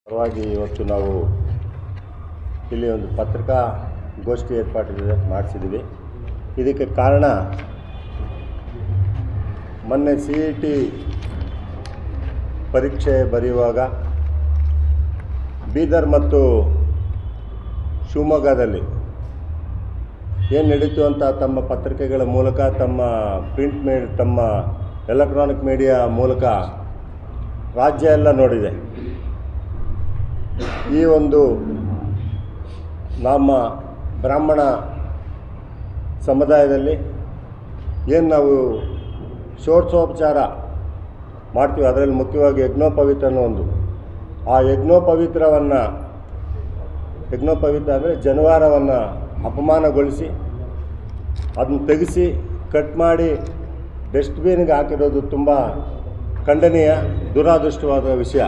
ಪರವಾಗಿ ಇವತ್ತು ನಾವು ಇಲ್ಲಿ ಒಂದು ಪತ್ರಿಕಾಗೋಷ್ಠಿ ಮಾಡಿಸಿದ್ದೀವಿ. ಇದಕ್ಕೆ ಕಾರಣ ಮೊನ್ನೆ CET ಪರೀಕ್ಷೆ ಬರೆಯುವಾಗ ಬೀದರ್ ಮತ್ತು ಶಿವಮೊಗ್ಗದಲ್ಲಿ ಏನು ನಡೀತು ಅಂತ ತಮ್ಮ ಪತ್ರಿಕೆಗಳ ಮೂಲಕ, ತಮ್ಮ ತಮ್ಮ ಎಲೆಕ್ಟ್ರಾನಿಕ್ ಮೀಡಿಯಾ ಮೂಲಕ ರಾಜ್ಯ ಎಲ್ಲ ನೋಡಿದೆ. ಈ ಒಂದು ನಮ್ಮ ಬ್ರಾಹ್ಮಣ ಸಮುದಾಯದಲ್ಲಿ ಏನು ನಾವು ಷೋಡಶೋಪಚಾರ ಮಾಡ್ತೀವಿ, ಅದರಲ್ಲಿ ಮುಖ್ಯವಾಗಿ ಯಜ್ಞೋಪವೀತ ಅನ್ನೋ ಒಂದು, ಆ ಯಜ್ಞೋಪವೀತ ಅಂದರೆ ಜನಿವಾರವನ್ನು ಅಪಮಾನಗೊಳಿಸಿ ಅದನ್ನು ತೆಗೆಸಿ ಕಟ್ ಮಾಡಿ ಡಸ್ಟ್ಬಿನ್ಗೆ ಹಾಕಿರೋದು ತುಂಬ ಖಂಡನೀಯ, ದುರಾದೃಷ್ಟವಾದ ವಿಷಯ.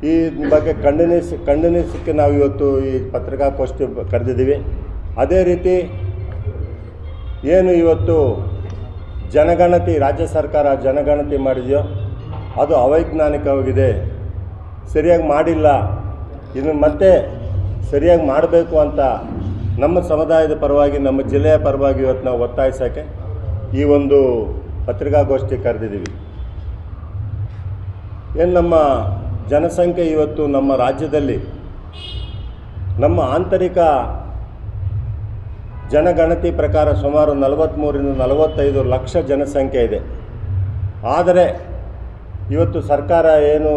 ಈ ಬಗ್ಗೆ ಖಂಡನಿಸಕ್ಕೆ ನಾವು ಇವತ್ತು ಈ ಪತ್ರಿಕಾಗೋಷ್ಠಿ ಕರೆದಿದ್ದೀವಿ. ಅದೇ ರೀತಿ ಏನು ಇವತ್ತು ಜನಗಣತಿ ರಾಜ್ಯ ಸರ್ಕಾರ ಜನಗಣತಿ ಮಾಡಿದೆಯೋ ಅದು ಅವೈಜ್ಞಾನಿಕವಾಗಿದೆ, ಸರಿಯಾಗಿ ಮಾಡಿಲ್ಲ, ಇದನ್ನು ಮತ್ತೆ ಸರಿಯಾಗಿ ಮಾಡಬೇಕು ಅಂತ ನಮ್ಮ ಸಮುದಾಯದ ಪರವಾಗಿ, ನಮ್ಮ ಜಿಲ್ಲೆಯ ಪರವಾಗಿ ಇವತ್ತು ನಾವು ಒತ್ತಾಯಿಸೋಕ್ಕೆ ಈ ಒಂದು ಪತ್ರಿಕಾಗೋಷ್ಠಿ ಕರೆದಿದ್ದೀವಿ. ಏನು ನಮ್ಮ ಜನಸಂಖ್ಯೆ ಇವತ್ತು ನಮ್ಮ ರಾಜ್ಯದಲ್ಲಿ ನಮ್ಮ ಆಂತರಿಕ ಜನಗಣತಿ ಪ್ರಕಾರ ಸುಮಾರು 43ರಿಂದ 45 ಲಕ್ಷ ಜನಸಂಖ್ಯೆ ಇದೆ. ಆದರೆ ಇವತ್ತು ಸರ್ಕಾರ ಏನು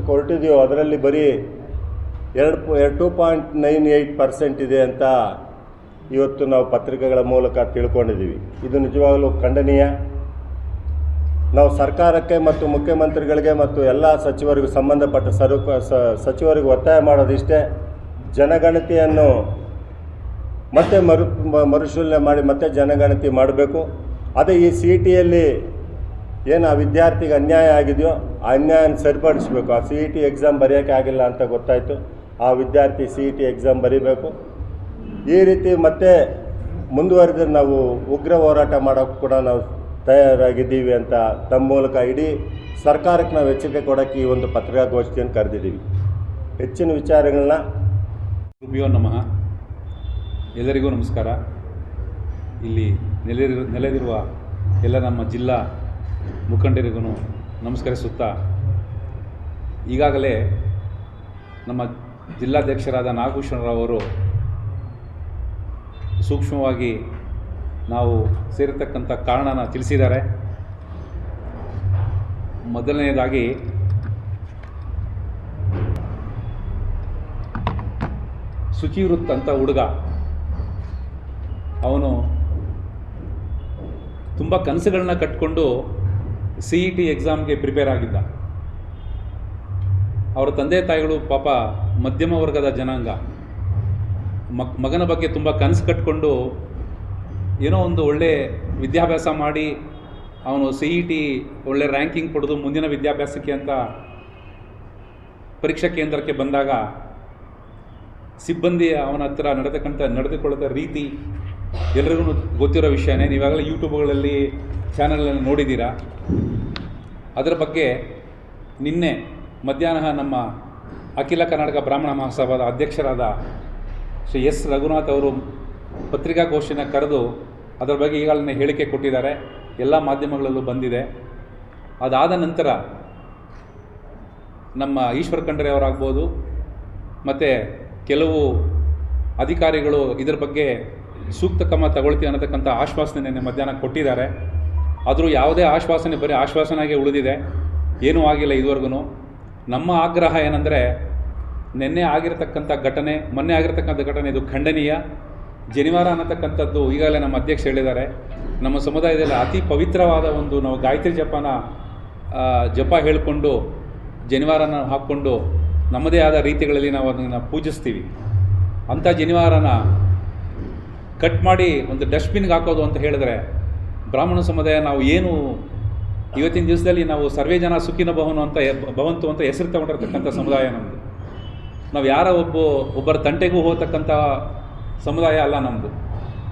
ಹೊರಟಿದೆಯೋ ಅದರಲ್ಲಿ ಬರೀ 2.98% ಇದೆ ಅಂತ ಇವತ್ತು ನಾವು ಪತ್ರಿಕೆಗಳ ಮೂಲಕ ತಿಳ್ಕೊಂಡಿದ್ದೀವಿ. ಇದು ನಿಜವಾಗಲೂ ಖಂಡನೀಯ. ನಾವು ಸರ್ಕಾರಕ್ಕೆ ಮತ್ತು ಮುಖ್ಯಮಂತ್ರಿಗಳಿಗೆ ಮತ್ತು ಎಲ್ಲ ಸಚಿವರಿಗೂ, ಸಂಬಂಧಪಟ್ಟ ಸಚಿವರಿಗೆ ಒತ್ತಾಯ ಮಾಡೋದಿಷ್ಟೇ, ಜನಗಣತಿಯನ್ನು ಮತ್ತೆ ಮರುಶೀಲನೆ ಮಾಡಿ ಮತ್ತೆ ಜನಗಣತಿ ಮಾಡಬೇಕು. ಅದೇ ಈ CETಯಲ್ಲಿ ಏನು ಆ ವಿದ್ಯಾರ್ಥಿಗೆ ಅನ್ಯಾಯ ಆಗಿದೆಯೋ ಆ ಅನ್ಯಾಯನ ಸರಿಪಡಿಸಬೇಕು. ಆ CET ಎಕ್ಸಾಮ್ ಬರೆಯೋಕ್ಕೆ ಆಗಿಲ್ಲ ಅಂತ ಗೊತ್ತಾಯಿತು, ಆ ವಿದ್ಯಾರ್ಥಿ CET ಎಕ್ಸಾಮ್ ಬರೀಬೇಕು. ಈ ರೀತಿ ಮತ್ತೆ ಮುಂದುವರೆದರೆ ನಾವು ಉಗ್ರ ಹೋರಾಟ ಮಾಡೋಕ್ಕೆ ಕೂಡ ನಾವು ತಯಾರಾಗಿದ್ದೀವಿ ಅಂತ ತಮ್ಮ ಮೂಲಕ ಇಡೀ ಸರ್ಕಾರಕ್ಕೆ ನಾವು ಎಚ್ಚರಿಕೆ ಕೊಡೋಕ್ಕೆ ಈ ಒಂದು ಪತ್ರಿಕಾಗೋಷ್ಠಿಯನ್ನು ಕರೆದಿದ್ದೀವಿ. ಹೆಚ್ಚಿನ ವಿಚಾರಗಳನ್ನ ನಮಃ. ಎಲ್ಲರಿಗೂ ನಮಸ್ಕಾರ. ಇಲ್ಲಿ ನೆಲೆದಿರುವ ಎಲ್ಲ ನಮ್ಮ ಜಿಲ್ಲಾ ಮುಖಂಡರಿಗೂ ನಮಸ್ಕರಿಸುತ್ತಾ, ಈಗಾಗಲೇ ನಮ್ಮ ಜಿಲ್ಲಾಧ್ಯಕ್ಷರಾದ ನಾಗಭೂಷಣರಾವ್ ಅವರು ಸೂಕ್ಷ್ಮವಾಗಿ ನಾವು ಸೇರಿರ್ತಕ್ಕಂಥ ಕಾರಣನ ತಿಳಿಸಿದ್ದಾರೆ. ಮೊದಲನೇದಾಗಿ ಸುಚಿವೃತ್ ಅಂತ ಹುಡುಗ, ಅವನು ತುಂಬ ಕನಸುಗಳನ್ನ ಕಟ್ಕೊಂಡು CET ಎಕ್ಸಾಮ್ಗೆ ಪ್ರಿಪೇರ್ ಆಗಿದ್ದ. ಅವರ ತಂದೆ ತಾಯಿಗಳು ಪಾಪ ಮಧ್ಯಮ ವರ್ಗದ ಜನಾಂಗ, ಮಗನ ಬಗ್ಗೆ ತುಂಬ ಕನಸು ಕಟ್ಕೊಂಡು ಏನೋ ಒಂದು ಒಳ್ಳೆ ವಿದ್ಯಾಭ್ಯಾಸ ಮಾಡಿ ಅವನು CET ಒಳ್ಳೆ ರ್ಯಾಂಕಿಂಗ್ ಪಡೆದು ಮುಂದಿನ ವಿದ್ಯಾಭ್ಯಾಸಕ್ಕೆ ಅಂತ ಪರೀಕ್ಷಾ ಕೇಂದ್ರಕ್ಕೆ ಬಂದಾಗ ಸಿಬ್ಬಂದಿ ಅವನ ಹತ್ರ ನಡೆದುಕೊಳ್ಳುತ್ತ ರೀತಿ ಎಲ್ರಿಗೂ ಗೊತ್ತಿರೋ ವಿಷಯನೇ. ನೀವಾಗಲೇ ಯೂಟ್ಯೂಬ್ಗಳಲ್ಲಿ ಚಾನಲಲ್ಲಿ ನೋಡಿದ್ದೀರಾ. ಅದರ ಬಗ್ಗೆ ನಿನ್ನೆ ಮಧ್ಯಾಹ್ನ ನಮ್ಮ ಅಖಿಲ ಕರ್ನಾಟಕ ಬ್ರಾಹ್ಮಣ ಮಹಾಸಭಾದ ಅಧ್ಯಕ್ಷರಾದ ಶ್ರೀ S. ರಘುನಾಥ್ ಅವರು ಪತ್ರಿಕಾಗೋಷ್ಠಿನ ಕರೆದು ಅದರ ಬಗ್ಗೆ ಈಗಾಗಲೇ ಹೇಳಿಕೆ ಕೊಟ್ಟಿದ್ದಾರೆ, ಎಲ್ಲ ಮಾಧ್ಯಮಗಳಲ್ಲೂ ಬಂದಿದೆ. ಅದಾದ ನಂತರ ನಮ್ಮ ಈಶ್ವರ್ ಖಂಡ್ರೆ ಅವರಾಗ್ಬೋದು ಮತ್ತು ಕೆಲವು ಅಧಿಕಾರಿಗಳು ಇದರ ಬಗ್ಗೆ ಸೂಕ್ತ ಕ್ರಮ ತಗೊಳ್ತೀವಿ ಅನ್ನತಕ್ಕಂಥ ಆಶ್ವಾಸನೆ ಮಧ್ಯಾಹ್ನ ಕೊಟ್ಟಿದ್ದಾರೆ. ಆದರೂ ಯಾವುದೇ ಆಶ್ವಾಸನೆ ಬರೀ ಆಶ್ವಾಸನೆಗೆ ಉಳಿದಿದೆ, ಏನೂ ಆಗಿಲ್ಲ ಇದುವರೆಗೂ. ನಮ್ಮ ಆಗ್ರಹ ಏನಂದರೆ, ಮೊನ್ನೆ ಆಗಿರತಕ್ಕಂಥ ಘಟನೆ ಇದು ಖಂಡನೀಯ. ಜನಿವಾರ ಅನ್ನತಕ್ಕಂಥದ್ದು ಈಗಾಗಲೇ ನಮ್ಮ ಅಧ್ಯಕ್ಷ ಹೇಳಿದ್ದಾರೆ, ನಮ್ಮ ಸಮುದಾಯದಲ್ಲಿ ಅತಿ ಪವಿತ್ರವಾದ ಒಂದು, ನಾವು ಗಾಯತ್ರಿ ಜಪ ಹೇಳಿಕೊಂಡು ಜನಿವಾರನ ಹಾಕ್ಕೊಂಡು ನಮ್ಮದೇ ಆದ ರೀತಿಗಳಲ್ಲಿ ನಾವು ಅದನ್ನು ಪೂಜಿಸ್ತೀವಿ. ಅಂಥ ಜನಿವಾರನ ಕಟ್ ಮಾಡಿ ಒಂದು ಡಸ್ಟ್ಬಿನ್ಗೆ ಹಾಕೋದು ಅಂತ ಹೇಳಿದ್ರೆ, ಬ್ರಾಹ್ಮಣ ಸಮುದಾಯ ನಾವು ಏನು ಇವತ್ತಿನ ದಿವಸದಲ್ಲಿ ನಾವು ಸರ್ವೇ ಜನ ಸುಖಿನ ಭವಂತು ಅಂತ ಹೆಸರು ತಗೊಂಡಿರ್ತಕ್ಕಂಥ ಸಮುದಾಯ ನಮ್ಮದು. ನಾವು ಒಬ್ಬರ ತಂಟೆಗೂ ಹೋಗ್ತಕ್ಕಂಥ ಸಮುದಾಯ ಅಲ್ಲ ನಮ್ಮದು.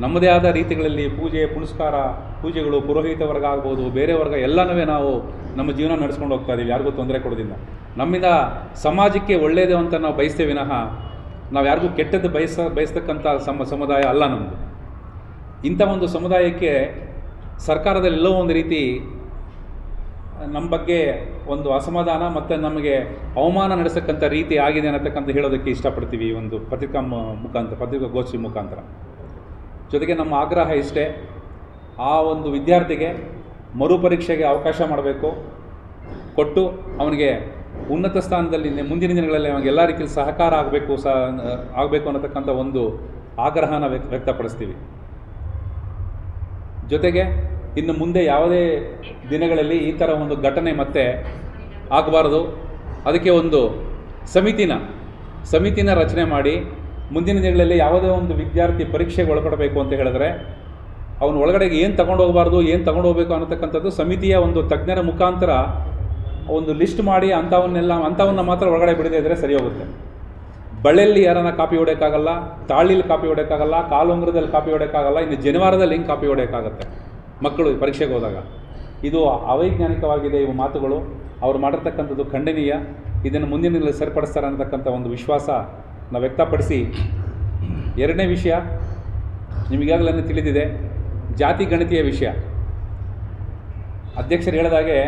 ನಮ್ಮದೇ ಆದ ರೀತಿಗಳಲ್ಲಿ ಪೂಜೆ ಪುನಸ್ಕಾರ, ಪೂಜೆಗಳು, ಪುರೋಹಿತ ವರ್ಗ ಆಗ್ಬೋದು, ಬೇರೆ ವರ್ಗ ಎಲ್ಲನೂ ನಾವು ನಮ್ಮ ಜೀವನ ನಡೆಸ್ಕೊಂಡು ಹೋಗ್ತಾ ಇದ್ದೀವಿ, ಯಾರಿಗೂ ತೊಂದರೆ ಕೊಡೋದಿಲ್ಲ. ನಮ್ಮಿಂದ ಸಮಾಜಕ್ಕೆ ಒಳ್ಳೆಯದು ಅಂತ ನಾವು ಬಯಸ್ತೇವೆ ವಿನಃ ನಾವು ಯಾರಿಗೂ ಕೆಟ್ಟದ್ದು ಬಯಸ್ತಕ್ಕಂಥ ಸಮುದಾಯ ಅಲ್ಲ ನಮ್ಮದು. ಇಂಥ ಒಂದು ಸಮುದಾಯಕ್ಕೆ ಸರ್ಕಾರದಲ್ಲಿ ಎಲ್ಲೋ ಒಂದು ರೀತಿ ನಮ್ಮ ಬಗ್ಗೆ ಒಂದು ಅಸಮಾಧಾನ ಮತ್ತು ನಮಗೆ ಅವಮಾನ ನಡೆಸಕ್ಕಂಥ ರೀತಿ ಆಗಿದೆ ಅನ್ನತಕ್ಕಂಥ ಹೇಳೋದಕ್ಕೆ ಇಷ್ಟಪಡ್ತೀವಿ ಈ ಒಂದು ಪತ್ರಿಕಾಗೋಷ್ಠಿ ಮುಖಾಂತರ. ಜೊತೆಗೆ ನಮ್ಮ ಆಗ್ರಹ ಇಷ್ಟೇ, ಆ ಒಂದು ವಿದ್ಯಾರ್ಥಿಗೆ ಮರುಪರೀಕ್ಷೆಗೆ ಅವಕಾಶ ಮಾಡಬೇಕು, ಕೊಟ್ಟು ಅವನಿಗೆ ಉನ್ನತ ಸ್ಥಾನದಲ್ಲಿ ಮುಂದಿನ ದಿನಗಳಲ್ಲಿ ಅವನಿಗೆ ಎಲ್ಲ ರೀತಿಯಲ್ಲಿ ಸಹಕಾರ ಆಗಬೇಕು ಅನ್ನತಕ್ಕಂಥ ಒಂದು ಆಗ್ರಹನ ವ್ಯಕ್ತಪಡಿಸ್ತೀವಿ. ಜೊತೆಗೆ ಇನ್ನು ಮುಂದೆ ಯಾವುದೇ ದಿನಗಳಲ್ಲಿ ಈ ಥರ ಒಂದು ಘಟನೆ ಮತ್ತೆ ಆಗಬಾರ್ದು, ಅದಕ್ಕೆ ಒಂದು ಸಮಿತಿನ ರಚನೆ ಮಾಡಿ ಮುಂದಿನ ದಿನಗಳಲ್ಲಿ ಯಾವುದೇ ಒಂದು ವಿದ್ಯಾರ್ಥಿ ಪರೀಕ್ಷೆಗೆ ಒಳಪಡಬೇಕು ಅಂತ ಹೇಳಿದ್ರೆ ಅವನು ಒಳಗಡೆಗೆ ಏನು ತಗೊಂಡು ಹೋಗಬಾರ್ದು, ಏನು ತಗೊಂಡು ಹೋಗಬೇಕು ಅನ್ನತಕ್ಕಂಥದ್ದು ಸಮಿತಿಯ ಒಂದು ತಜ್ಞರ ಮುಖಾಂತರ ಒಂದು ಲಿಸ್ಟ್ ಮಾಡಿ ಅಂಥವನ್ನ ಮಾತ್ರ ಒಳಗಡೆ ಬಿಡದೇ ಇದ್ದರೆ ಸರಿ ಹೋಗುತ್ತೆ. ಬಳ್ಳಿಯಲ್ಲಿ ಯಾರನ್ನ ಕಾಪಿ ಹೊಡೆಯೋಕ್ಕಾಗಲ್ಲ, ತಾಳಿಲಿ ಕಾಪಿ ಹೊಡೆಯೋಕ್ಕಾಗಲ್ಲ, ಕಾಲುಂಗುರದಲ್ಲಿ ಕಾಪಿ ಹೊಡೆಯೋಕ್ಕಾಗಲ್ಲ, ಇನ್ನು ಜನಿವಾರದಲ್ಲಿ ಹೆಂಗೆ ಕಾಪಿ ಹೊಡೆಯೋಕ್ಕಾಗತ್ತೆ ಮಕ್ಕಳು ಪರೀಕ್ಷೆಗೆ ಹೋದಾಗ. ಇದು ಅವೈಜ್ಞಾನಿಕವಾಗಿದೆ ಇವು ಮಾತುಗಳು. ಅವ್ರು ಮಾಡಿರ್ತಕ್ಕಂಥದ್ದು ಖಂಡನೀಯ. ಇದನ್ನು ಮುಂದಿನ ದಿನಗಳಲ್ಲಿ ಸರಿಪಡಿಸ್ತಾರೆ ಅನ್ನತಕ್ಕಂಥ ಒಂದು ವಿಶ್ವಾಸ ನಾವು ವ್ಯಕ್ತಪಡಿಸಿ, ಎರಡನೇ ವಿಷಯ ನಿಮಗಾಗಲೇ ತಿಳಿದಿದೆ, ಜಾತಿ ಗಣತಿಯ ವಿಷಯ. ಅಧ್ಯಕ್ಷರು ಹೇಳಿದಾಗೆ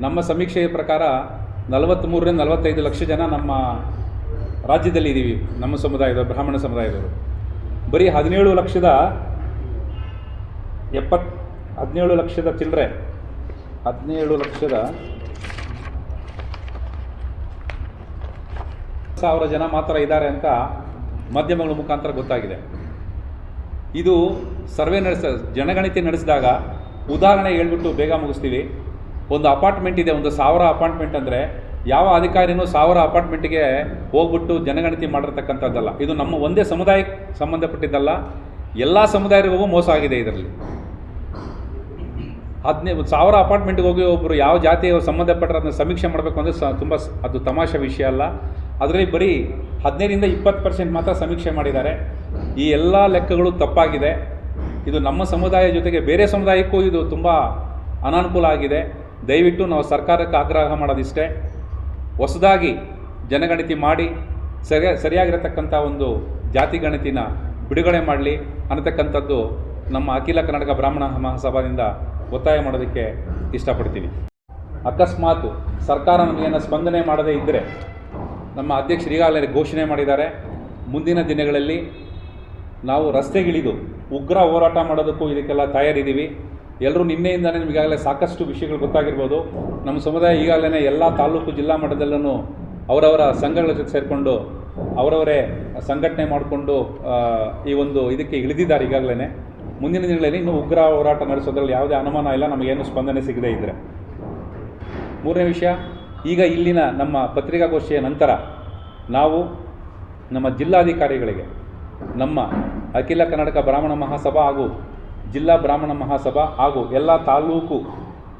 ನಮ್ಮ ಸಮೀಕ್ಷೆಯ ಪ್ರಕಾರ 43-45 ಲಕ್ಷ ಜನ ನಮ್ಮ ರಾಜ್ಯದಲ್ಲಿ ಇದ್ದೀವಿ, ನಮ್ಮ ಸಮುದಾಯದವರು, ಬ್ರಾಹ್ಮಣ ಸಮುದಾಯದವರು. ಬರೀ 17 ಲಕ್ಷದ ಚಿಲ್ಲರೆ 17,00,000 ಜನ ಮಾತ್ರ ಇದ್ದಾರೆ ಅಂತ ಮಾಧ್ಯಮಗಳ ಮುಖಾಂತರ ಗೊತ್ತಾಗಿದೆ. ಇದು ಜನಗಣತಿ ನಡೆಸಿದಾಗ ಉದಾಹರಣೆ ಹೇಳ್ಬಿಟ್ಟು ಬೇಗ ಮುಗಿಸ್ತೀವಿ. ಒಂದು ಅಪಾರ್ಟ್ಮೆಂಟ್ ಇದೆ, ಒಂದು 1000 ಅಪಾರ್ಟ್ಮೆಂಟ್ ಅಂದರೆ ಯಾವ ಅಧಿಕಾರಿನೂ 1000 ಅಪಾರ್ಟ್ಮೆಂಟ್ಗೆ ಹೋಗ್ಬಿಟ್ಟು ಜನಗಣತಿ ಮಾಡಿರ್ತಕ್ಕಂಥದ್ದಲ್ಲ. ಇದು ನಮ್ಮ ಒಂದೇ ಸಮುದಾಯಕ್ಕೆ ಸಂಬಂಧಪಟ್ಟಿದ್ದಲ್ಲ, ಎಲ್ಲ ಸಮುದಾಯರಿಗೂ ಮೋಸ ಆಗಿದೆ. ಇದರಲ್ಲಿ 1000 ಅಪಾರ್ಟ್ಮೆಂಟ್ಗೆ ಹೋಗಿ ಒಬ್ಬರು ಯಾವ ಜಾತಿಯ ಸಂಬಂಧಪಟ್ಟರನ್ನ ಸಮೀಕ್ಷೆ ಮಾಡಬೇಕು ಅಂದರೆ ತುಂಬ ಅದು ತಮಾಷೆ ವಿಷಯ ಅಲ್ಲ. ಅದರಲ್ಲಿ ಬರೀ 15-20% ಮಾತ್ರ ಸಮೀಕ್ಷೆ ಮಾಡಿದ್ದಾರೆ. ಈ ಎಲ್ಲ ಲೆಕ್ಕಗಳು ತಪ್ಪಾಗಿದೆ. ಇದು ನಮ್ಮ ಸಮುದಾಯ ಜೊತೆಗೆ ಬೇರೆ ಸಮುದಾಯಕ್ಕೂ ಇದು ತುಂಬ ಅನಾನುಕೂಲ ಆಗಿದೆ. ದಯವಿಟ್ಟು ನಾವು ಸರ್ಕಾರಕ್ಕೆ ಆಗ್ರಹ ಮಾಡೋದಿಷ್ಟೇ, ಹೊಸದಾಗಿ ಜನಗಣತಿ ಮಾಡಿ ಸರಿಯಾಗಿರತಕ್ಕಂಥ ಒಂದು ಜಾತಿ ಗಣತಿನ ಬಿಡುಗಡೆ ಮಾಡಲಿ ಅನ್ನತಕ್ಕಂಥದ್ದು ನಮ್ಮ ಅಖಿಲ ಕರ್ನಾಟಕ ಬ್ರಾಹ್ಮಣ ಮಹಾಸಭಾದಿಂದ ಒತ್ತಾಯ ಮಾಡೋದಕ್ಕೆ ಇಷ್ಟಪಡ್ತೀವಿ. ಅಕಸ್ಮಾತ್ ಸರ್ಕಾರ ನಮಗೇನು ಸ್ಪಂದನೆ ಮಾಡದೇ ಇದ್ದರೆ ನಮ್ಮ ಅಧ್ಯಕ್ಷರು ಈಗಾಗಲೇ ಘೋಷಣೆ ಮಾಡಿದ್ದಾರೆ, ಮುಂದಿನ ದಿನಗಳಲ್ಲಿ ನಾವು ರಸ್ತೆಗಿಳಿದು ಉಗ್ರ ಹೋರಾಟ ಮಾಡೋದಕ್ಕೂ ಇದಕ್ಕೆಲ್ಲ ತಯಾರಿದ್ದೀವಿ. ಎಲ್ಲರೂ ನಿನ್ನೆಯಿಂದಲೇ ನಿಮಗಾಗಲೇ ಸಾಕಷ್ಟು ವಿಷಯಗಳು ಗೊತ್ತಾಗಿರ್ಬೋದು. ನಮ್ಮ ಸಮುದಾಯ ಈಗಾಗಲೇ ಎಲ್ಲ ತಾಲೂಕು ಜಿಲ್ಲಾ ಮಟ್ಟದಲ್ಲೂ ಅವರವರ ಸಂಘಗಳ ಜೊತೆ ಸೇರಿಕೊಂಡು ಅವರವರೇ ಸಂಘಟನೆ ಮಾಡಿಕೊಂಡು ಈ ಒಂದು ಇದಕ್ಕೆ ಇಳಿದಿದ್ದಾರೆ ಈಗಾಗಲೇ. ಮುಂದಿನ ದಿನಗಳಲ್ಲಿ ಇನ್ನೂ ಉಗ್ರ ಹೋರಾಟ ನಡೆಸೋದ್ರಲ್ಲಿ ಯಾವುದೇ ಅನುಮಾನ ಇಲ್ಲ, ನಮಗೇನು ಸ್ಪಂದನೆ ಸಿಗದೇ ಇದ್ದರೆ. ಮೂರನೇ ವಿಷಯ, ಈಗ ಇಲ್ಲಿನ ನಮ್ಮ ಪತ್ರಿಕಾಗೋಷ್ಠಿಯ ನಂತರ ನಾವು ನಮ್ಮ ಜಿಲ್ಲಾಧಿಕಾರಿಗಳಿಗೆ ನಮ್ಮ ಅಖಿಲ ಕರ್ನಾಟಕ ಬ್ರಾಹ್ಮಣ ಮಹಾಸಭಾ ಹಾಗೂ ಜಿಲ್ಲಾ ಬ್ರಾಹ್ಮಣ ಮಹಾಸಭಾ ಹಾಗೂ ಎಲ್ಲ ತಾಲೂಕು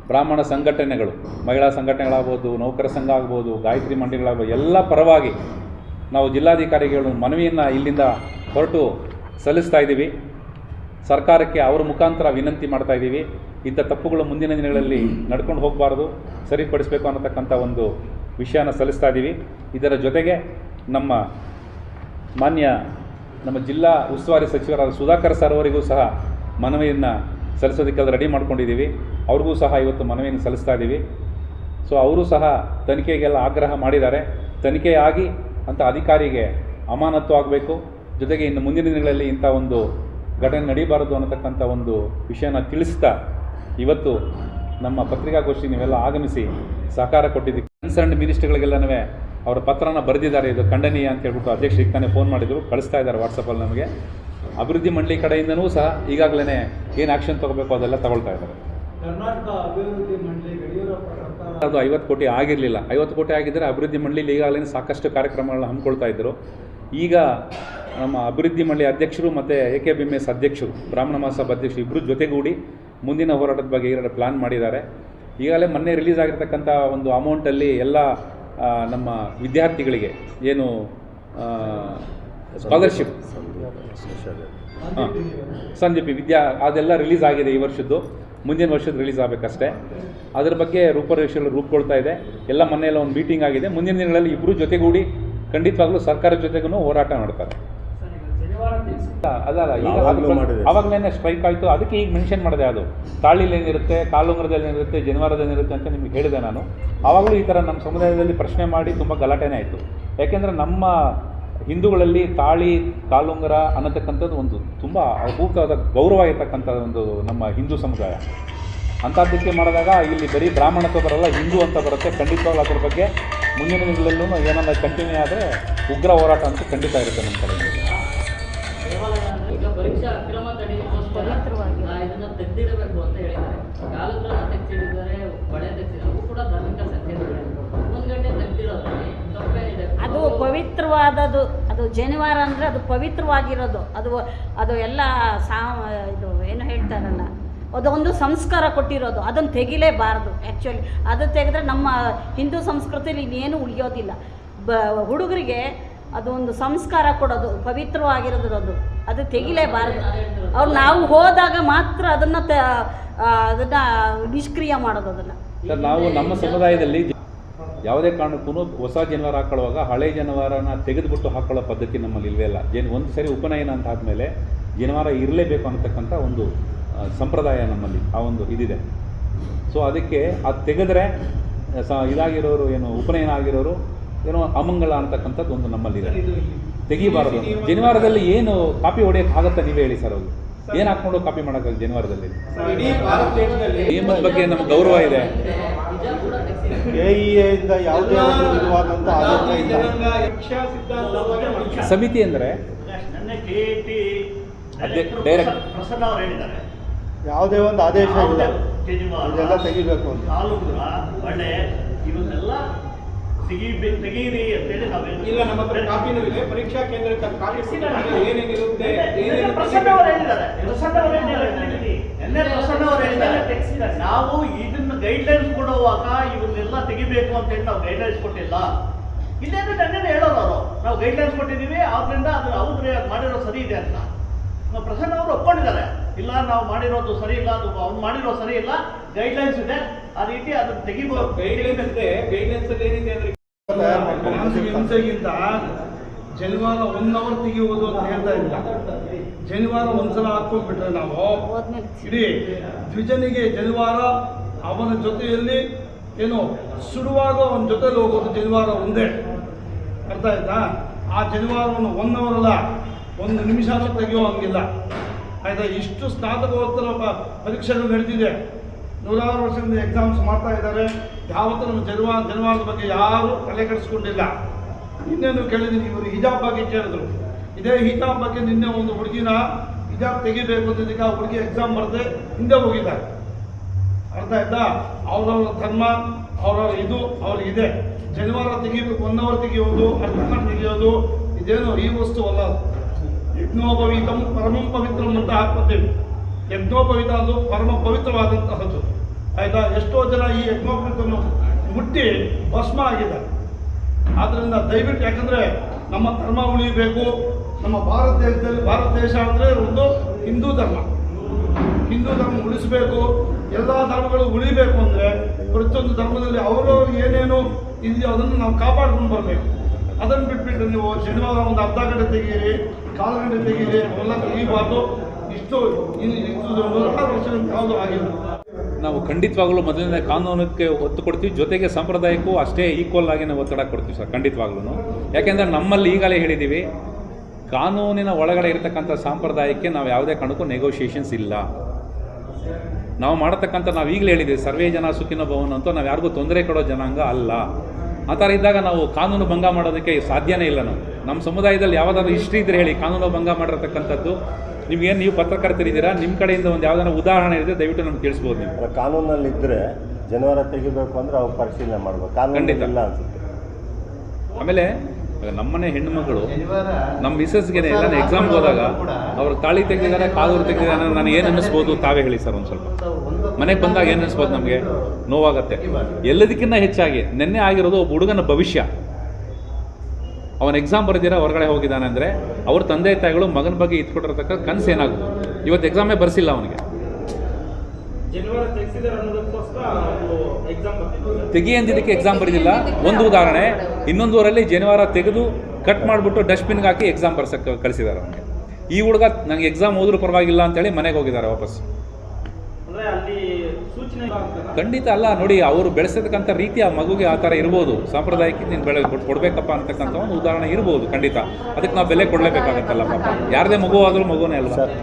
ಬ್ರಾಹ್ಮಣ ಸಂಘಟನೆಗಳು, ಮಹಿಳಾ ಸಂಘಟನೆಗಳಾಗ್ಬೋದು, ನೌಕರ ಸಂಘ ಆಗ್ಬೋದು, ಗಾಯತ್ರಿ ಮಂಡಳಿಗಳಾಗ್ಬೋದು, ಎಲ್ಲ ಪರವಾಗಿ ನಾವು ಜಿಲ್ಲಾಧಿಕಾರಿಗಳು ಮನವಿಯನ್ನು ಇಲ್ಲಿಂದ ಹೊರಟು ಸಲ್ಲಿಸ್ತಾ ಇದ್ದೀವಿ. ಸರ್ಕಾರಕ್ಕೆ ಅವರ ಮುಖಾಂತರ ವಿನಂತಿ ಮಾಡ್ತಾ ಇದ್ದೀವಿ, ಇಂಥ ತಪ್ಪುಗಳು ಮುಂದಿನ ದಿನಗಳಲ್ಲಿ ನಡ್ಕೊಂಡು ಹೋಗಬಾರ್ದು, ಸರಿಪಡಿಸಬೇಕು ಅನ್ನತಕ್ಕಂಥ ಒಂದು ವಿಷಯನ ಸಲ್ಲಿಸ್ತಾ ಇದ್ದೀವಿ. ಇದರ ಜೊತೆಗೆ ನಮ್ಮ ಜಿಲ್ಲಾ ಉಸ್ತುವಾರಿ ಸಚಿವರಾದ ಸುಧಾಕರ್ ಸರ್ ಅವರಿಗೂ ಸಹ ಮನವಿಯನ್ನು ಸಲ್ಲಿಸೋದಕ್ಕೆಲ್ಲ ರೆಡಿ ಮಾಡ್ಕೊಂಡಿದ್ದೀವಿ. ಅವ್ರಿಗೂ ಸಹ ಇವತ್ತು ಮನವಿಯನ್ನು ಸಲ್ಲಿಸ್ತಾ ಇದ್ದೀವಿ. ಸೊ ಅವರು ಸಹ ತನಿಖೆಗೆಲ್ಲ ಆಗ್ರಹ ಮಾಡಿದ್ದಾರೆ. ತನಿಖೆ ಆಗಿ ಅಂಥ ಅಧಿಕಾರಿಗೆ ಅಮಾನತು ಆಗಬೇಕು. ಜೊತೆಗೆ ಇನ್ನು ಮುಂದಿನ ದಿನಗಳಲ್ಲಿ ಇಂಥ ಒಂದು ಘಟನೆ ನಡೀಬಾರದು ಅನ್ನತಕ್ಕಂಥ ಒಂದು ವಿಷಯನ ತಿಳಿಸ್ತಾ ಇವತ್ತು ನಮ್ಮ ಪತ್ರಿಕಾಗೋಷ್ಠಿ ನೀವೆಲ್ಲ ಆಗಮಿಸಿ ಸಹಕಾರ ಕೊಟ್ಟಿದ್ದೀವಿ. ಕನ್ಸರ್ನ್ಡ್ ಮಿನಿಸ್ಟರ್ಗಳಿಗೆಲ್ಲನೂ ಅವರ ಪತ್ರನ ಬರೆದಿದ್ದಾರೆ, ಇದು ಖಂಡನೀಯ ಅಂತ ಹೇಳ್ಬಿಟ್ಟು ಅಧ್ಯಕ್ಷರಿಗೆ ತಾನೇ ಫೋನ್ ಮಾಡಿದರು, ಕಳಿಸ್ತಾ ಇದ್ದಾರೆ ವಾಟ್ಸಪ್ಪಲ್ಲಿ ನಮಗೆ. ಅಭಿವೃದ್ಧಿ ಮಂಡಳಿ ಕಡೆಯಿಂದನೂ ಸಹ ಈಗಾಗಲೇ ಏನು ಆ್ಯಕ್ಷನ್ ತೊಗೋಬೇಕು ಅದೆಲ್ಲ ತಗೊಳ್ತಾ ಇದ್ದಾರೆ. ಕರ್ನಾಟಕ ಅಭಿವೃದ್ಧಿ ಮಂಡಳಿ ಯಡಿಯೂರಪ್ಪ ಸರ್ಕಾರ ಅದು 50 ಕೋಟಿ ಆಗಿರಲಿಲ್ಲ. 50 ಕೋಟಿ ಆಗಿದ್ದರೆ ಅಭಿವೃದ್ಧಿ ಮಂಡಳಿಲಿ ಈಗಾಗಲೇ ಸಾಕಷ್ಟು ಕಾರ್ಯಕ್ರಮಗಳನ್ನ ಹಮ್ಮಿಕೊಳ್ತಾ ಇದ್ದರು. ಈಗ ನಮ್ಮ ಅಭಿವೃದ್ಧಿ ಮಂಡಳಿ ಅಧ್ಯಕ್ಷರು ಮತ್ತು AKBMS ಅಧ್ಯಕ್ಷರು, ಬ್ರಾಹ್ಮಣ ಮಹಾಸಭಾ ಅಧ್ಯಕ್ಷರು ಇಬ್ಬರು ಜೊತೆಗೂಡಿ ಮುಂದಿನ ಹೋರಾಟದ ಬಗ್ಗೆ ಈಗಾಗಲೇ ಪ್ಲ್ಯಾನ್ ಮಾಡಿದ್ದಾರೆ. ಈಗಾಗಲೇ ಮೊನ್ನೆ ರಿಲೀಸ್ ಆಗಿರ್ತಕ್ಕಂಥ ಒಂದು ಅಮೌಂಟಲ್ಲಿ ಎಲ್ಲ ನಮ್ಮ ವಿದ್ಯಾರ್ಥಿಗಳಿಗೆ ಏನು ಸ್ಕಾಲರ್ಶಿಪ್ ಸಂದೀಪಿ ಅದೆಲ್ಲ ರಿಲೀಸ್ ಆಗಿದೆ ಈ ವರ್ಷದ್ದು. ಮುಂದಿನ ವರ್ಷದ ರಿಲೀಸ್ ಆಗಬೇಕಷ್ಟೇ. ಅದ್ರ ಬಗ್ಗೆ ರೂಪರೇಷೆಗಳು ರೂಪುಗೊಳ್ತಾ ಇದೆ. ಎಲ್ಲ ಮೊನ್ನೆಲ್ಲ ಒಂದು ಮೀಟಿಂಗ್ ಆಗಿದೆ. ಮುಂದಿನ ದಿನಗಳಲ್ಲಿ ಇಬ್ಬರು ಜೊತೆಗೂಡಿ ಖಂಡಿತವಾಗ್ಲೂ ಸರ್ಕಾರದ ಜೊತೆಗೂ ಹೋರಾಟ ಮಾಡ್ತಾರೆ. ಅದಲ್ಲ, ಈಗ ಆವಾಗಲೇ ಸ್ಟ್ರೈಕ್ ಆಯಿತು. ಅದಕ್ಕೆ ಈಗ ಮೆನ್ಷನ್ ಮಾಡಿದೆ, ಅದು ತಾಳಿಲಿ ಏನಿರುತ್ತೆ, ಕಾಲುಂಗರದಲ್ಲಿ ಏನಿರುತ್ತೆ, ಜನವಾರದಲ್ಲಿ ಏನಿರುತ್ತೆ ಅಂತ ನಿಮಗೆ ಹೇಳಿದೆ ನಾನು. ಆವಾಗಲೂ ಈ ಥರ ನಮ್ಮ ಸಮುದಾಯದಲ್ಲಿ ಪ್ರಶ್ನೆ ಮಾಡಿ ತುಂಬ ಗಲಾಟೆನೇ ಆಯಿತು. ಯಾಕೆಂದರೆ ನಮ್ಮ ಹಿಂದೂಗಳಲ್ಲಿ ತಾಳಿ, ಕಾಲುಂಗರ ಅನ್ನತಕ್ಕಂಥದ್ದು ಒಂದು ತುಂಬ ಅಪೂರ್ವವಾದ ಗೌರವ ಇರತಕ್ಕಂಥ ಒಂದು ನಮ್ಮ ಹಿಂದೂ ಸಮುದಾಯ. ಅಂಥದ್ದಕ್ಕೆ ಮಾಡಿದಾಗ ಇಲ್ಲಿ ಬರೀ ಬ್ರಾಹ್ಮಣತ್ವ ಬರಲ್ಲ, ಹಿಂದೂ ಅಂತ ಬರುತ್ತೆ. ಖಂಡಿತವಾಗ್ಲೂ ಅದ್ರ ಬಗ್ಗೆ ಮುಂದಿನ ದಿನಗಳಲ್ಲೂ ಏನಾದ್ರು ಕಂಟಿನ್ಯೂ ಆದರೆ ಉಗ್ರ ಹೋರಾಟ ಅಂತ ಖಂಡಿತ ಇರುತ್ತೆ ನಮ್ಮ ಕಡೆ. ಈಗ ಪರೀಕ್ಷಾ ಅಕ್ರಮ ತಡೆಯೋಸ್ಕರ ಇದನ್ನ ತೆಗೆದಿಡಬೇಕು ಅಂತ ಹೇಳಿದ್ದಾರೆ. ಕಾಲುಗಳನ್ನು ತೆಗೆದಿದ್ದಾರೆ, ಬಳೆ ತೆಗೆದಿದ್ದಾರೆ, ಅವು ಕೂಡ ಧಾರ್ಮಿಕ ಸಂಕೇತಗಳು. ಒಂದು ಗಂಟೆ ತೆಗೆದಿರೋದ್ರಲ್ಲಿ ತಪ್ಪೇನಿದೆ? ಅದು ಪವಿತ್ರವಾದದ್ದು. ಅದು ಜನಿವಾರ ಅಂದರೆ ಅದು ಪವಿತ್ರವಾಗಿರೋದು. ಅದು ಎಲ್ಲ ಇದು ಏನು ಹೇಳ್ತಾರಲ್ಲ, ಅದೊಂದು ಸಂಸ್ಕಾರ ಕೊಟ್ಟಿರೋದು. ಅದನ್ನು ತೆಗಿಲೇಬಾರ್ದು. ಆ್ಯಕ್ಚುಲಿ ಅದು ತೆಗೆದ್ರೆ ನಮ್ಮ ಹಿಂದೂ ಸಂಸ್ಕೃತಿಯಲ್ಲಿ ಇನ್ನೇನು ಉಳಿಯೋದಿಲ್ಲ. ಹುಡುಗರಿಗೆ ಅದು ಒಂದು ಸಂಸ್ಕಾರ ಕೊಡೋದು, ಪವಿತ್ರವಾಗಿರೋದು. ಅದು ತೆಗಿಲೇಬಾರ್ದು. ಅವ್ರು ನಾವು ಹೋದಾಗ ಮಾತ್ರ ಅದನ್ನು ನಿಷ್ಕ್ರಿಯ ಮಾಡೋದು. ಅದನ್ನು ಸರ್, ನಾವು ನಮ್ಮ ಸಮುದಾಯದಲ್ಲಿ ಯಾವುದೇ ಕಾರಣಕ್ಕೂ ಹೊಸ ಜನವಾರ ಹಾಕೊಳ್ಳುವಾಗ ಹಳೆ ಜನವಾರನ ತೆಗೆದುಬಿಟ್ಟು ಹಾಕೊಳ್ಳೋ ಪದ್ಧತಿ ನಮ್ಮಲ್ಲಿ ಇಲ್ಲವೇ ಇಲ್ಲ. ಒಂದು ಸರಿ ಉಪನಯನ ಅಂತ ಆದಮೇಲೆ ಜನವಾರ ಇರಲೇಬೇಕು ಅನ್ನತಕ್ಕಂಥ ಒಂದು ಸಂಪ್ರದಾಯ ನಮ್ಮಲ್ಲಿ ಆ ಒಂದು ಇದಿದೆ. ಸೊ ಅದಕ್ಕೆ ಅದು ತೆಗೆದ್ರೆ ಇದಾಗಿರೋರು, ಏನು ಉಪನಯನ ಆಗಿರೋರು ಏನೋ ಅಮಂಗಲ ಅಂತಕ್ಕಂಥದ್ದು ಒಂದು ನಮ್ಮಲ್ಲಿದೆ. ತೆಗಿಬಾರದು. ಜನಿವಾರದಲ್ಲಿ ಏನು ಕಾಪಿ ಹೊಡೆಯೋಕ್ಕೆ ಆಗುತ್ತೆ ನೀವೇ ಹೇಳಿ ಸರ್. ಅವ್ರು ಏನು ಹಾಕ್ಕೊಂಡು ಕಾಪಿ ಮಾಡೋಕ್ಕಾಗ ಜನಿವಾರದಲ್ಲಿ? ನಿಯಮದ ಬಗ್ಗೆ ನಮ್ಗೆ ಗೌರವ ಇದೆ. ಯಾವುದೇ ಸಮಿತಿ ಅಂದರೆ ಡೈರೆಕ್ಟ್ ಯಾವುದೇ ಒಂದು ಆದೇಶ ಇಲ್ಲ, ಇದೆಲ್ಲ ತೆಗಿಬೇಕು ಅಂತ. ಇವನ್ನೆಲ್ಲ ತೆಗೀರಿ ಅಂತೇಳಿ ನಾವೇನು ಇಲ್ಲ, ನಮ್ಮ ಹತ್ರ ಕಾಪಿನೂ ಇದೆ. ಪರೀಕ್ಷಾ ಕೇಂದ್ರಕ್ಕೆ ಕಾಪಿ ಏನೇನಿರುತ್ತೆ ನಾವು ಇದನ್ನ ಗೈಡ್ಲೈನ್ಸ್ ಕೊಡುವಾಗ ಇವನ್ನೆಲ್ಲ ತೆಗಿಬೇಕು ಅಂತೇಳಿ ನಾವು ಗೈಡ್ಲೈನ್ಸ್ ಕೊಟ್ಟಿಲ್ಲ. ಇಲ್ಲೇನು ನನ್ನೇನು ಹೇಳೋರು ಅವರು, ನಾವು ಗೈಡ್ಲೈನ್ಸ್ ಕೊಟ್ಟಿದ್ದೀವಿ, ಆದ್ರಿಂದ ಅದು ಅವ್ರು ಮಾಡಿರೋ ಸರಿ ಇದೆ ಅಂತ. ನಾವು ಪ್ರಸನ್ನ ಅವರು ಒಪ್ಕೊಂಡಿದ್ದಾರೆ, ಇಲ್ಲ ನಾವು ಮಾಡಿರೋದು ಸರಿ ಇಲ್ಲ, ಅದು ಅವ್ನು ಮಾಡಿರೋ ಸರಿ ಇಲ್ಲ, ಗೈಡ್ಲೈನ್ಸ್ ಇದೆ, ಆ ರೀತಿ ಅದನ್ನ ತೆಗಿಬೋದು. ಗೈಡ್ಲೈನ್ಸ್ ಇದೆ. ಗೈಡ್ಲೈನ್ಸ್ ಅಲ್ಲಿ ಏನಿದೆ ಅಂದ್ರೆ ಹಿಂಸೆಗಿಂತ ಜನಿವಾರ 1 ಅವರ್ ತೆಗೆಯುವುದು ಅಂತ ಹೇಳ್ತಾ ಇಲ್ಲ. ಜನಿವಾರ ಒಂದ್ಸಲ ಹಾಕೊಂಡ್ಬಿಟ್ರೆ ನಾವು ಇಡೀ ದ್ವಿಜನಿಗೆ ಜನಿವಾರ, ಅವನ ಜೊತೆಯಲ್ಲಿ ಏನು ಸುಡುವಾಗ ಅವನ ಜೊತೆಲಿ ಹೋಗೋದು ಜನಿವಾರ ಒಂದೇ. ಅರ್ಥ ಆಯ್ತಾ? ಆ ಜನಿವಾರವನ್ನು 1 ಅವರ್ ಅಲ್ಲ, 1 ನಿಮಿಷ ತೆಗೆಯೋ ಹಂಗಿಲ್ಲ. ಆಯ್ತಾ? ಇಷ್ಟು ಸ್ನಾತಕೋತ್ತರ ಪರೀಕ್ಷೆಗಳು ನಡೆದಿದೆ. 100 ವರ್ಷದಿಂದ ಎಕ್ಸಾಮ್ಸ್ ಮಾಡ್ತಾ ಇದ್ದಾರೆ. ಯಾವತ್ತೂ ನಮ್ಮ ಜನಿವಾರದ ಬಗ್ಗೆ ಯಾರೂ ತಲೆ ಕೆಡಿಸ್ಕೊಂಡಿಲ್ಲ. ನಿನ್ನೆನೂ ಕೇಳಿದ್ದೀನಿ, ಇವರು ಹಿಜಾಬ್ ಬಗ್ಗೆ ಕೇಳಿದ್ರು. ಇದೇ ಹಿಜಾಬ್ ಬಗ್ಗೆ ನಿನ್ನೆ ಒಂದು ಹುಡುಗಿನ ಹಿಜಾಬ್ ತೆಗಿಬೇಕು ಅಂತಿದ್ದಕ್ಕೆ ಆ ಹುಡುಗಿ ಎಕ್ಸಾಮ್ ಬರದೆ ಹಿಂದೆ ಹೋಗಿದ್ದಾರೆ. ಅರ್ಥ ಆಯ್ತಾ? ಅವ್ರವ್ರ ಧರ್ಮ, ಅವ್ರವ್ರ ಇದು ಅವ್ರಿಗಿದೆ. ಜನಿವಾರ ತೆಗಿಬೇಕು, 1 ಅವರ್ ತೆಗೆಯೋದು, ಅರ್ಧ ತೆಗೆಯೋದು ಇದೇನು ಈ ವಸ್ತು ಅಲ್ಲ. ಯಜ್ಞೋಪವೀತಂ ಪರಮಂ ಪವಿತ್ರಂ ಅಂತ ಹಾಕ್ಕೊತೀವಿ. ಯಜ್ಞೋಪವೀತ ಅದು ಪರಮ ಪವಿತ್ರವಾದಂತಹದ್ದು. ಆಯಿತಾ? ಎಷ್ಟೋ ಜನ ಈ ಯಜ್ಞೋಪವೀತವನ್ನು ಮುಟ್ಟಿ ಭಸ್ಮ ಆಗಿದ್ದಾರೆ. ಆದ್ದರಿಂದ ದಯವಿಟ್ಟು, ಯಾಕಂದರೆ ನಮ್ಮ ಧರ್ಮ ಉಳಿಬೇಕು. ನಮ್ಮ ಭಾರತ ದೇಶ ಅಂದರೆ ಒಂದು ಹಿಂದೂ ಧರ್ಮ. ಹಿಂದೂ ಧರ್ಮ ಉಳಿಸಬೇಕು. ಎಲ್ಲ ಧರ್ಮಗಳು ಉಳಿಬೇಕು ಅಂದರೆ ಪ್ರತಿಯೊಂದು ಧರ್ಮದಲ್ಲಿ ಅವರವ್ರು ಏನೇನು ಇದೆಯೋ ಅದನ್ನು ನಾವು ಕಾಪಾಡ್ಕೊಂಡು ಬರಬೇಕು. ಅದನ್ನು ಬಿಟ್ಬಿಟ್ಟು ನೀವು ಶನಿವಾರ ಒಂದು ಅರ್ಧ ಗಂಟೆ ತೆಗೀರಿ, 1/4 ಗಂಟೆ ತೆಗೀರಿ, ಅವೆಲ್ಲ ತೆಗೀಬಾರ್ದು. ಇಷ್ಟು 100 ವರ್ಷದಿಂದ ಯಾವುದೂ ಆಗಿಲ್ಲ. ನಾವು ಖಂಡಿತವಾಗ್ಲೂ ಮೊದಲನೇ ಕಾನೂನಕ್ಕೆ ಒತ್ತು ಕೊಡ್ತೀವಿ, ಜೊತೆಗೆ ಸಂಪ್ರದಾಯಕ್ಕೂ ಅಷ್ಟೇ ಈಕ್ವಲ್ ಆಗಿ ನಾವು ಒತ್ತಡ ಕೊಡ್ತೀವಿ ಸರ್, ಖಂಡಿತವಾಗ್ಲೂ. ಯಾಕೆಂದರೆ ನಮ್ಮಲ್ಲಿ ಈಗಲೇ ಹೇಳಿದ್ದೀವಿ, ಕಾನೂನಿನ ಒಳಗಡೆ ಇರತಕ್ಕಂಥ ಸಂಪ್ರದಾಯಕ್ಕೆ ನಾವು ಯಾವುದೇ ಕಾರಣಕ್ಕೂ ನೆಗೋಷಿಯೇಷನ್ಸ್ ಇಲ್ಲ. ನಾವು ಮಾಡತಕ್ಕಂಥ, ನಾವು ಈಗಲೇ ಹೇಳಿದ್ದೀವಿ, ಸರ್ವೇ ಜನ ಸುಖಿನೋ ಭವನ ಅಂತ, ನಾವು ಯಾರಿಗೂ ತೊಂದರೆ ಕೊಡೋ ಜನಾಂಗ ಅಲ್ಲ. ಆ ಥರ ಇದ್ದಾಗ ನಾವು ಕಾನೂನು ಭಂಗ ಮಾಡೋದಕ್ಕೆ ಸಾಧ್ಯನೇ ಇಲ್ಲ. ನಮ್ಮ ಸಮುದಾಯದಲ್ಲಿ ಯಾವುದಾದ್ರು ಹಿಸ್ಟ್ರಿ ಇದ್ರೆ ಹೇಳಿ, ಕಾನೂನು ಭಂಗ ಮಾಡಿರ್ತಕ್ಕಂಥದ್ದು. ನಿಮ್ಗೇನು, ನೀವು ಪತ್ರಕರ್ತರಿದ್ದೀರಾ, ನಿಮ್ಮ ಕಡೆಯಿಂದ ಒಂದು ಯಾವುದಾದ್ರು ಉದಾಹರಣೆ ಇದೆ, ದಯವಿಟ್ಟು ನಮ್ಗೆ ತಿಳಿಸ್ಬೋದು. ನೀವು ಕಾನೂನಲ್ಲಿ ಇದ್ದರೆ ಜನಿವಾರ ತೆಗಿಬೇಕು ಅಂದರೆ ಅವ್ರು ಪರಿಶೀಲನೆ ಮಾಡಬೇಕು. ಖಂಡಿತ ಇಲ್ಲ ಅನ್ಸುತ್ತೆ. ಆಮೇಲೆ ನಮ್ಮನೆ ಹೆಣ್ಣುಮಗಳು ನಮ್ಮ ಮಿಸ್ಸಸ್ಗೆ ಎಲ್ಲ ಎಕ್ಸಾಮ್ಗೆ ಹೋದಾಗ ಅವ್ರು ತಾಳಿ ತೆಗೆದಿದ್ದಾರೆ, ಕಾಲೂರು ತೆಗೆದಿದ್ದಾರೆ, ನಾನು ಏನು ಅನ್ನಿಸ್ಬೋದು ತಾವೇ ಹೇಳಿ ಸರ್. ಒಂದು ಸ್ವಲ್ಪ ಮನೆಗೆ ಬಂದಾಗ ಏನು ಅನ್ನಿಸ್ಬೋದು? ನಮಗೆ ನೋವಾಗುತ್ತೆ. ಎಲ್ಲದಕ್ಕಿಂತ ಹೆಚ್ಚಾಗಿ ನಿನ್ನೆ ಆಗಿರೋದು ಒಬ್ಬ ಹುಡುಗನ ಭವಿಷ್ಯ. ಅವನ ಎಕ್ಸಾಮ್ ಬರೆದಿರ ಹೊರಗಡೆ ಹೋಗಿದ್ದಾನೆ ಅಂದರೆ ಅವ್ರ ತಂದೆ ತಾಯಿಗಳು ಮಗನ ಬಗ್ಗೆ ಇಟ್ಕೊಟ್ಟಿರ್ತಕ್ಕ ಕನಸು ಏನಾಗುತ್ತೆ? ಇವತ್ತು ಎಕ್ಸಾಮೇ ಬರ್ಸಿಲ್ಲ ಅವನಿಗೆ. ಜನಿವಾರ ತೆಗೆಸಿದಾರೆ ಅನ್ನೋದಕ್ಕೋಸ್ಕರ ಎಕ್ಸಾಮ್ ಬರ್ತಿದ್ರು. ತೆಗಿ ಅಂದಿದ್ದಕ್ಕೆ ಎಕ್ಸಾಮ್ ಬರೆದಿಲ್ಲ. ಒಂದು ಉದಾಹರಣೆ, ಇನ್ನೊಂದು ಊರಲ್ಲಿ ಜನಿವಾರ ತೆಗೆದು ಕಟ್ ಮಾಡಿಬಿಟ್ಟು ಡಸ್ಟ್ಬಿನ್ಗೆ ಹಾಕಿ ಎಕ್ಸಾಮ್ ಬರ್ಸಕ್ಕೆ ಕಳಿಸಿದ್ದಾರೆ ಅವನಿಗೆ. ಈ ಹುಡುಗ ನನಗೆ ಎಕ್ಸಾಮ್ ಹೋದ್ರೂ ಪರವಾಗಿಲ್ಲ ಅಂತೇಳಿ ಮನೆಗೆ ಹೋಗಿದ್ದಾರೆ ವಾಪಸ್. ಅಂದ್ರೆ ಅಲ್ಲಿ ಸೂಚನೆ ಖಂಡಿತ ಅಲ್ಲ. ನೋಡಿ, ಅವರು ಬೆಳೆಸತಕ್ಕಂಥ ರೀತಿ ಆ ಮಗುಗೆ ಆ ಥರ ಇರ್ಬೋದು. ಸಾಂಪ್ರದಾಯಿಕ ನೀನು ಕೊಡಬೇಕಪ್ಪ ಅಂತಕ್ಕಂಥ ಒಂದು ಉದಾಹರಣೆ ಇರ್ಬೋದು. ಖಂಡಿತ ಅದಕ್ಕೆ ನಾವು ಬೆಲೆ ಕೊಡಲೇಬೇಕಾಗತ್ತಲ್ಲ ಪಾಪ. ಯಾರದೇ ಮಗು ಆದರೂ ಮಗುನೇ ಅಲ್ವಾ. ಸರ್